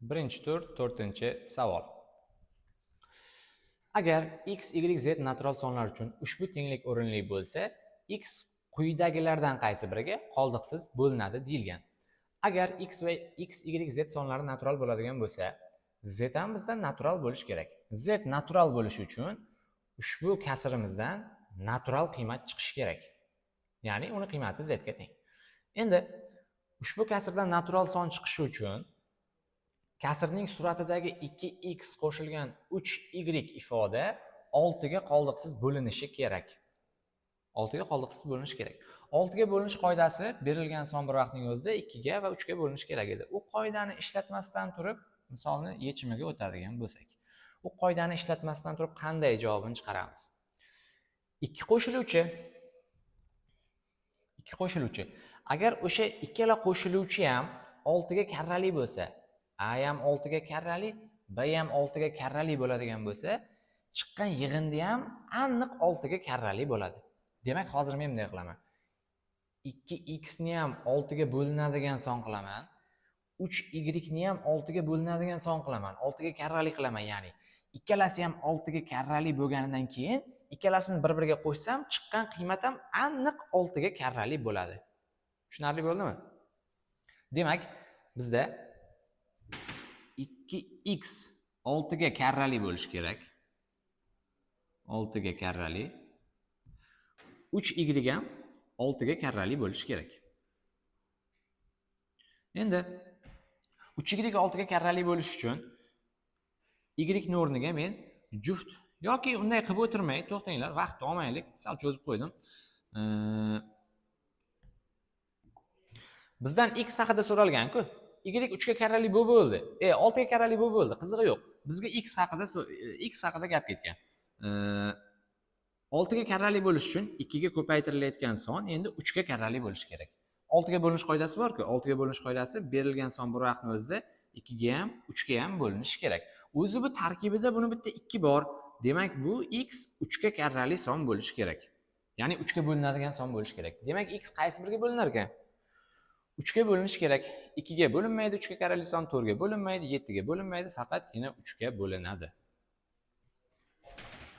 Birinchi tur, 4-savol. Agar x, y, z natural sonlar uchun ushbu tenglik o'rinli bo'lsa, x quyidagilardan qaysi biriga qoldiqsiz bo'linadi deyilgan. Agar x va x, y, z sonlari natural bo'ladigan bo'lsa, z ham bizdan natural bo'lishi kerak. Z natural bo'lishi uchun ushbu kasrimizdan natural qiymat chiqishi kerak. Ya'ni uni qiymati z ga teng. Endi ushbu kasrdan natural son chiqishi uchun kasrning suratidagi 2x qo'shilgan 3y ifoda 6 ga qoldiqsiz bo'linishi kerak. 6 ga qoldiqsiz bo'linishi kerak. 6 ga bo'linish qoidasi berilgan son bir vaqtning o'zida 2 ga va 3 ga bo'linishi kerak edi. U qoidani ishlatmasdan turib misolni yechimiga o'tadigan bo'lsak. U qoidani ishlatmasdan turib qanday javobini chiqaramiz? 2 qo'shiluvchi. Agar o'sha ikkala qo'shiluvchi ham 6 ga karrali bo'lsa, a ham 6 ga karrali, b ham 6 ga karrali bo'ladigan bo'lsa, chiqqan yig'indi ham aniq 6 ga karrali bo'ladi. Demak, hozir men bunday qilaman. 2x ni ham 6 ga bo'linadigan son qilaman. 3y ni ham 6 ga bo'linadigan son qilaman. 6 ga karrali qilaman, ya'ni ikkalasi ham 6 ga karrali bo'lganidan keyin ikkalasini bir-biriga qo'shsam, chiqqan qiymat ham aniq 6 ga karrali bo'ladi. Tushunarli bo'ldimi? Demak, bizda 2x 6 ga karrali bo'lishi kerak. 6 ga karrali. 3y ham 6 ga karrali bo'lishi kerak. Endi 3y 6 ga karrali bo'lish uchun y ni o'rniga men juft yoki unday qilib o'tirmay, to'xtanglar, vaqtni olmaylik, sal cho'zib qo'ydim. Bizdan x haqida so'ralgan-ku. Y 3 ga karrali bo'ldi. 6 ga karrali bo'ldi. Qizig'i yo'q. Bizga x haqida gap ketgan. 6 ga karrali bo'lish uchun 2 ga ko'paytirilayotgan son endi 3 ga karrali bo'lishi kerak. 6 ga bo'linish qoidasi bor-ku. 6 ga bo'linish qoidasi berilgan son bir vaqtning o'zida 2 ga ham, 3 ga ham bo'linishi kerak. O'zi bu tarkibida buni bitta 2 bor. Demak, bu x 3 ga karrali son bo'lishi kerak. Ya'ni 3 ga bo'linadigan son bo'lishi kerak. Demak, x qaysi biriga bo'linar ekan? 3 ga bo'linishi kerak. 2 ga bo'linmaydi, 3 ga karrali son 4 ga bo'linmaydi, 7 ga bo'linmaydi, faqatgina 3 ga bo'linadi.